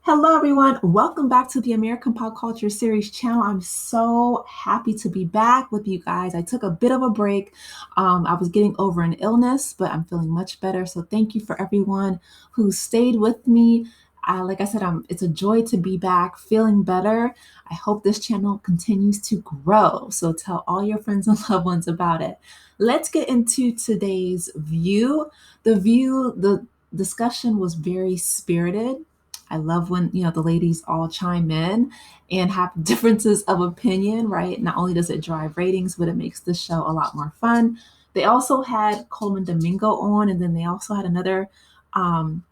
Hello, everyone. Welcome back to the American Pop Culture Series channel. I'm so happy to be back with you guys. I took a bit of a break. I was getting over an illness, but I'm feeling much better. So thank you for everyone who stayed with me. Like I said, it's a joy to be back, feeling better. I hope this channel continues to grow. So tell all your friends and loved ones about it. Let's get into today's view. The discussion was very spirited. I love when, the ladies all chime in and have differences of opinion, right? Not only does it drive ratings, but it makes the show a lot more fun. They also had Coleman Domingo on, and then they also had another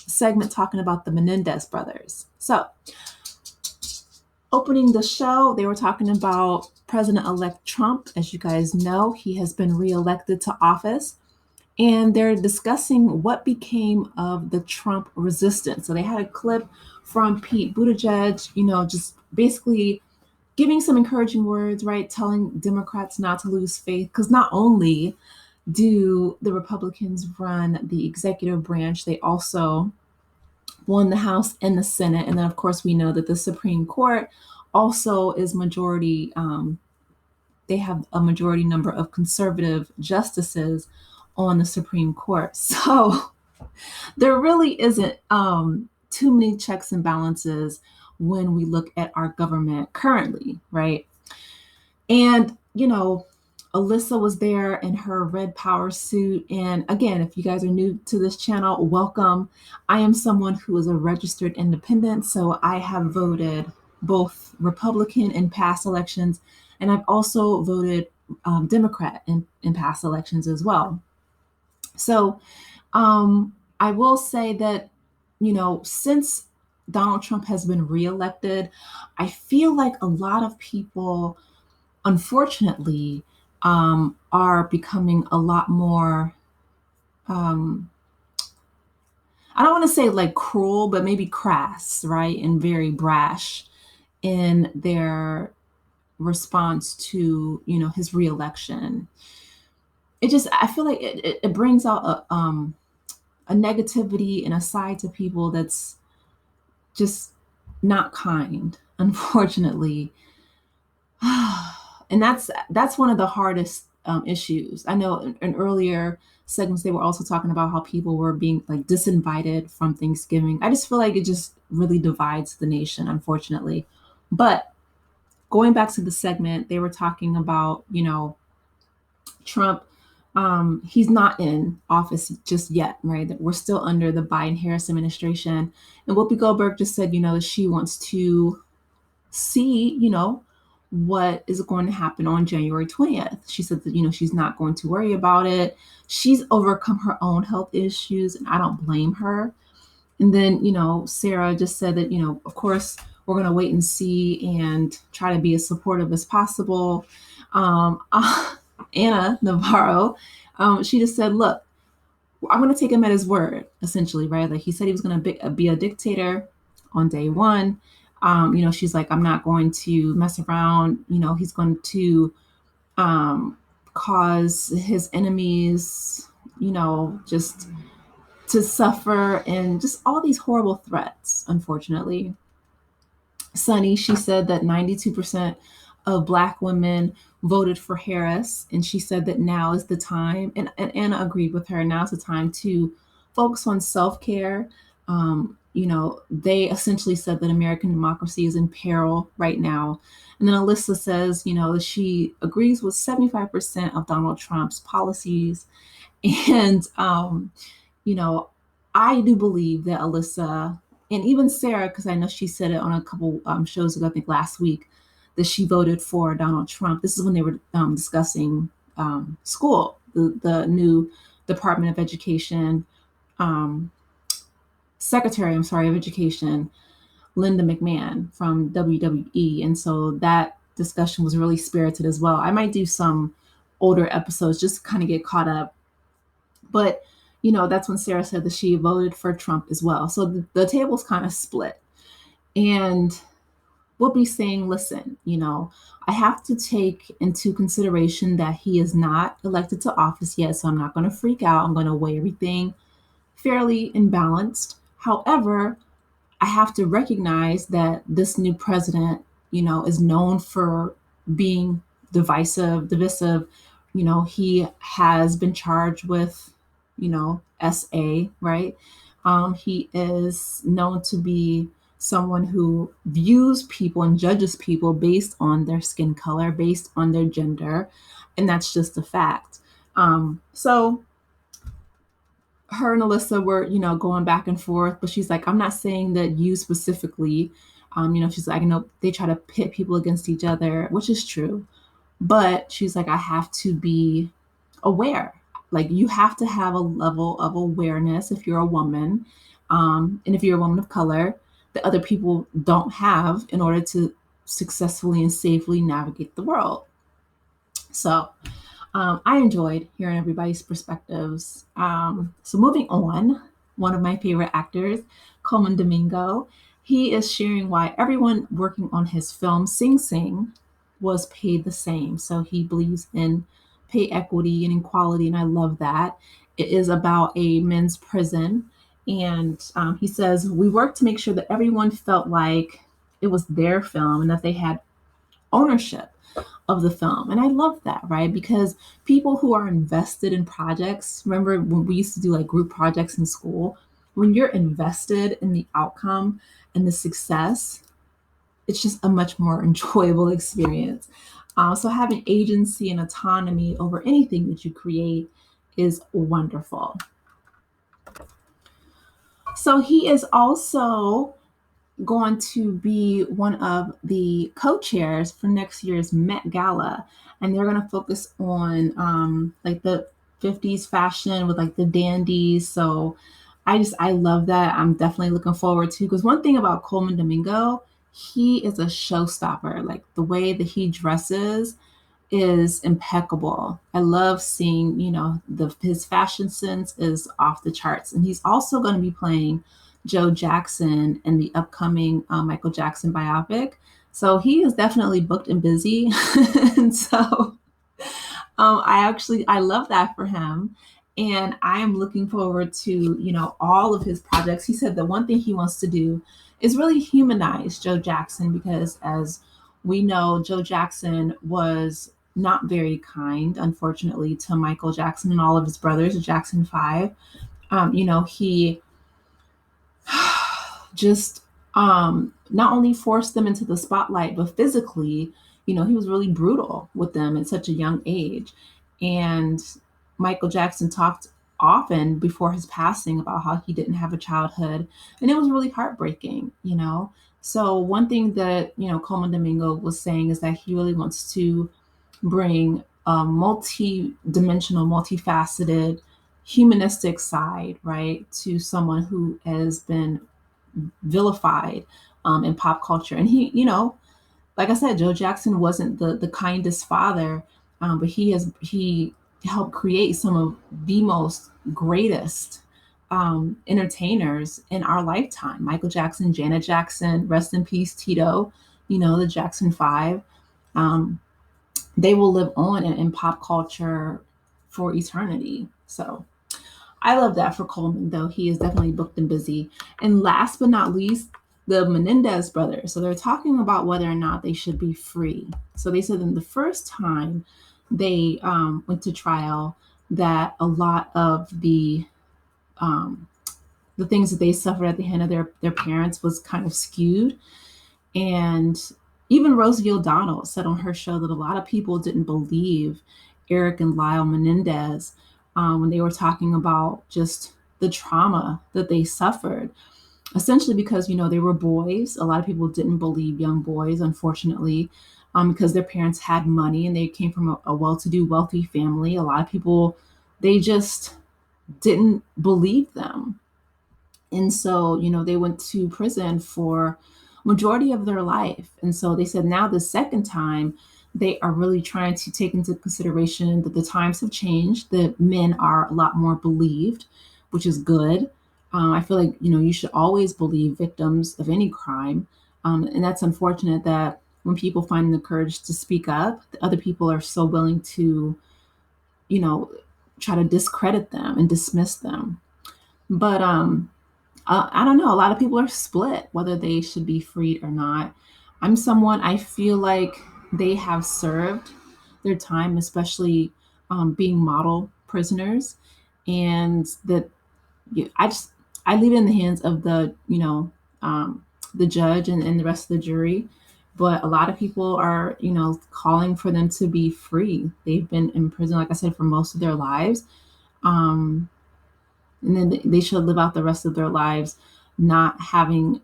segment talking about the Menendez brothers. So, opening the show, they were talking about President-elect Trump. As you guys know, he has been reelected to office and they're discussing what became of the Trump resistance. So they had a clip from Pete Buttigieg, just basically giving some encouraging words, right? Telling Democrats not to lose faith, because not only do the Republicans run the executive branch, they also won the House and the Senate. And then, of course, we know that the Supreme Court also is majority. They have a majority number of conservative justices on the Supreme Court. So there really isn't too many checks and balances when we look at our government currently, right? And, Alyssa was there in her red power suit. And again, if you guys are new to this channel, welcome. I am someone who is a registered independent, so I have voted both Republican in past elections, and I've also voted Democrat in past elections as well. So I will say that, since Donald Trump has been reelected, I feel like a lot of people, unfortunately, are becoming a lot more, um, I don't want to say like cruel, but maybe crass, right? And very brash in their response to, his reelection. I feel like it brings out a negativity and a side to people that's just not kind, unfortunately. And that's one of the hardest issues. I know in earlier segments they were also talking about how people were being like disinvited from Thanksgiving. I just feel like it just really divides the nation, unfortunately. But going back to the segment, they were talking about, Trump. He's not in office just yet, right? That we're still under the Biden-Harris administration. And Whoopi Goldberg just said, she wants to see, what is going to happen on January 20th. She said that, she's not going to worry about it. She's overcome her own health issues, and I don't blame her. And then, Sarah just said that, of course, we're going to wait and see and try to be as supportive as possible. Um, Anna Navarro, she just said, look, I'm going to take him at his word, essentially, right? Like he said he was going to be a dictator on day one. She's like, I'm not going to mess around. He's going to cause his enemies, just to suffer and just all these horrible threats, unfortunately. Sunny, she said that 92% of Black women voted for Harris, and she said that now is the time, and Anna agreed with her, now's the time to focus on self-care. They essentially said that American democracy is in peril right now. And then Alyssa says, she agrees with 75% of Donald Trump's policies. And, I do believe that Alyssa and even Sarah, because I know she said it on a couple shows ago, I think last week, that she voted for Donald Trump. This is when they were discussing school, the new Department of Education Secretary, of Education, Linda McMahon from WWE. And so that discussion was really spirited as well. I might do some older episodes just to kind of get caught up. But, that's when Sarah said that she voted for Trump as well. So the table's kind of split. And we'll be saying, listen, I have to take into consideration that he is not elected to office yet. So I'm not going to freak out. I'm going to weigh everything fairly and balanced. However, I have to recognize that this new president, is known for being divisive. He has been charged with, SA, right? He is known to be someone who views people and judges people based on their skin color, based on their gender, and that's just a fact. So her and Alyssa were, going back and forth, but she's like, I'm not saying that you specifically. She's like, I know they try to pit people against each other, which is true. But she's like, I have to be aware. Like, you have to have a level of awareness if you're a woman, and if you're a woman of color, that other people don't have in order to successfully and safely navigate the world. So I enjoyed hearing everybody's perspectives. So moving on, one of my favorite actors, Coleman Domingo, he is sharing why everyone working on his film Sing Sing was paid the same. So he believes in pay equity and equality, and I love that. It is about a men's prison, and he says, we worked to make sure that everyone felt like it was their film and that they had ownership of the film. And I love that, right? Because people who are invested in projects, remember when we used to do like group projects in school, when you're invested in the outcome and the success, it's just a much more enjoyable experience. So having agency and autonomy over anything that you create is wonderful. So he is also going to be one of the co-chairs for next year's Met Gala, and they're going to focus on like the 50s fashion with like the dandies. So I love that. I'm definitely looking forward to, because one thing about Coleman Domingo, he is a showstopper. Like the way that he dresses is impeccable. I love seeing, his fashion sense is off the charts. And he's also going to be playing Joe Jackson in the upcoming Michael Jackson biopic. So he is definitely booked and busy. And so I love that for him. And I am looking forward to, all of his projects. He said the one thing he wants to do is really humanize Joe Jackson, because as we know, Joe Jackson was not very kind, unfortunately, to Michael Jackson and all of his brothers, the Jackson Five. He just not only forced them into the spotlight, but physically, he was really brutal with them at such a young age. And Michael Jackson talked often before his passing about how he didn't have a childhood, and it was really heartbreaking. So one thing that, Coleman Domingo was saying is that he really wants to bring a multi-dimensional, multifaceted, humanistic side, right, to someone who has been vilified in pop culture. And he, like I said, Joe Jackson wasn't the kindest father, but he helped create some of the most greatest entertainers in our lifetime. Michael Jackson, Janet Jackson, rest in peace, Tito. The Jackson Five. They will live on in pop culture for eternity. So I love that for Coleman, though. He is definitely booked and busy. And last but not least, the Menendez brothers. So they're talking about whether or not they should be free. So they said that the first time they went to trial, that a lot of the things that they suffered at the hand of their parents was kind of skewed. And even Rosie O'Donnell said on her show that a lot of people didn't believe Eric and Lyle Menendez when they were talking about just the trauma that they suffered. Essentially because, they were boys. A lot of people didn't believe young boys, unfortunately, because their parents had money and they came from a well-to-do, wealthy family. A lot of people, they just didn't believe them. And so, they went to prison for majority of their life. And so they said now the second time they are really trying to take into consideration that the times have changed, that men are a lot more believed, which is good. I feel like, you should always believe victims of any crime. And that's unfortunate that when people find the courage to speak up, the other people are so willing to, you know, try to discredit them and dismiss them. But I don't know. A lot of people are split whether they should be freed or not. I'm someone, I feel like they have served their time, especially being model prisoners, and that I just I leave it in the hands of the judge and the rest of the jury. But a lot of people are calling for them to be free. They've been in prison, like I said, for most of their lives. Um, and then they should live out the rest of their lives not having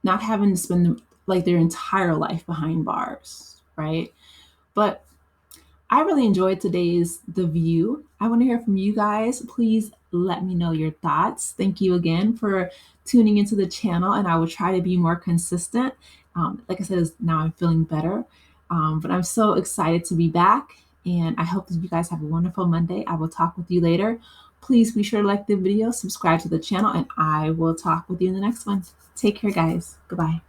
not having to spend like their entire life behind bars, right? But I really enjoyed today's The View. I want to hear from you guys. Please let me know your thoughts. Thank you again for tuning into the channel, and I will try to be more consistent. Like I said, now I'm feeling better, but I'm so excited to be back, and I hope that you guys have a wonderful Monday. I will talk with you later. Please be sure to like the video, subscribe to the channel, and I will talk with you in the next one. Take care, guys. Goodbye.